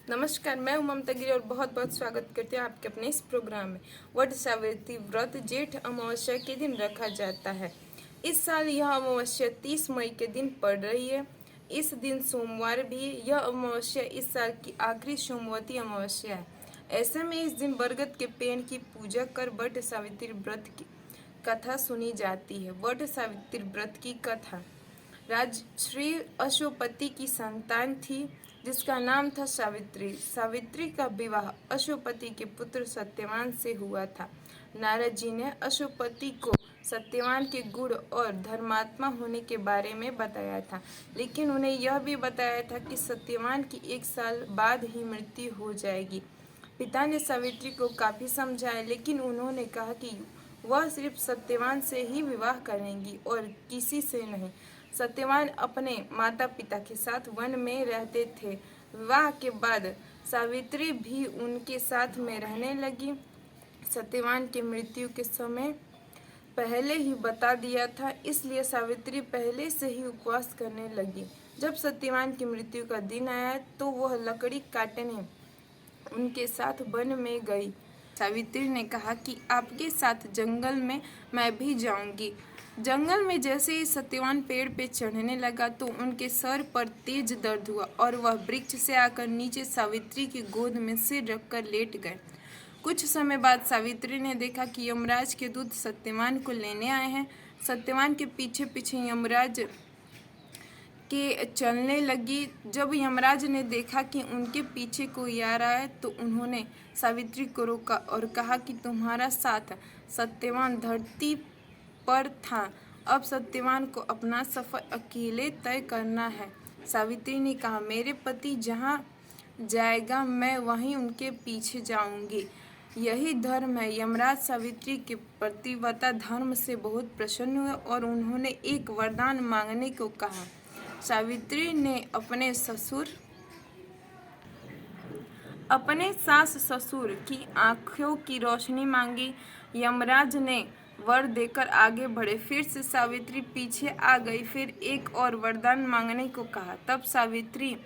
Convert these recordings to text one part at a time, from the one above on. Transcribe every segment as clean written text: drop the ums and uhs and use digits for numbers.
नमस्कार, मैं हूं ममता गिरी और बहुत बहुत स्वागत करती हूँ आपके अपने इस प्रोग्राम में। वट सावित्री व्रत जेठ अमावस्या के दिन रखा जाता है। इस साल यह अमावस्या 30 मई के दिन पड़ रही है। इस दिन सोमवार भी। यह अमावस्या इस साल की आखिरी सोमवती अमावस्या है। ऐसे में इस दिन बरगद के पेड़ की पूजा कर वट सावित्री व्रत की कथा सुनी जाती है। वट सावित्री व्रत की कथा। राजश्री अशोपति की संतान थी जिसका नाम था सावित्री। सावित्री का विवाह अशोपति के पुत्र सत्यवान से हुआ था। नारद जी ने अशोपति को सत्यवान के गुण और धर्मात्मा होने के बारे में बताया था, लेकिन उन्हें यह भी बताया था कि सत्यवान की 1 साल बाद ही मृत्यु हो जाएगी। पिता ने सावित्री को काफी समझाया, लेकिन उन्होंने कहा कि वह सिर्फ सत्यवान से ही विवाह करेंगी और किसी से नहीं। सत्यवान अपने माता पिता के साथ वन में रहते थे। विवाह के बाद सावित्री भी उनके साथ में रहने लगी। सत्यवान की मृत्यु के समय पहले ही बता दिया था, इसलिए सावित्री पहले से ही उपवास करने लगी। जब सत्यवान की मृत्यु का दिन आया तो वह लकड़ी काटने उनके साथ वन में गई। सावित्री ने कहा कि आपके साथ जंगल में मैं भी जाऊंगी। जंगल में जैसे ही सत्यवान पेड़ पे चढ़ने लगा तो उनके सर पर तेज दर्द हुआ और वह वृक्ष से आकर नीचे सावित्री की गोद में सिर रखकर लेट गए। कुछ समय बाद सावित्री ने देखा कि यमराज के दूत सत्यवान को लेने आए हैं। सत्यवान के पीछे पीछे यमराज के चलने लगी। जब यमराज ने देखा कि उनके पीछे कोई आ रहा है तो उन्होंने सावित्री को रोका और कहा कि तुम्हारा साथ सत्यवान धरती पर था, अब सत्यवान को अपना सफर अकेले तय करना है। सावित्री ने कहा, मेरे पति जहाँ जाएगा मैं वहीं उनके पीछे जाऊंगी, यही धर्म है। यमराज सावित्री के पतिव्रता धर्म से बहुत प्रसन्न हुए और उन्होंने एक वरदान मांगने को कहा। सावित्री ने अपने सास ससुर की आंखों की रोशनी मांगी। यमराज ने वर देकर आगे बढ़े। फिर से सावित्री पीछे आ गई। फिर एक और वरदान मांगने को कहा। तब सावित्री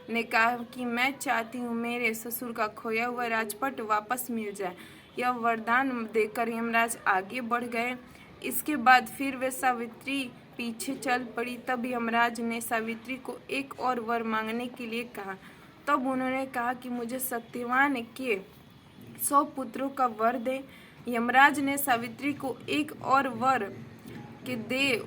ने कहा कि मैं चाहती हूँ मेरे ससुर का खोया हुआ राजपट वापस मिल जाए। यह वरदान देकर यमराज आगे बढ़ गए। इसके बाद फिर वे सावित्री पीछे चल पड़ी। तब यमराज ने सावित्री को एक और वर मांगने के लिए कहा। तब उन्होंने कहा कि मुझे सत्यवान के 100 पुत्रों का वर दे। यमराज ने सावित्री को एक और वर के दे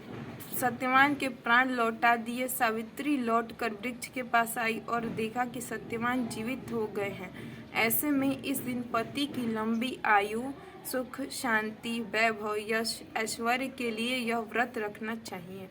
सत्यवान के प्राण लौटा दिए। सावित्री लौटकर वृक्ष के पास आई और देखा कि सत्यवान जीवित हो गए हैं। ऐसे में इस दिन पति की लंबी आयु, सुख, शांति, वैभव, यश, ऐश्वर्य के लिए यह व्रत रखना चाहिए।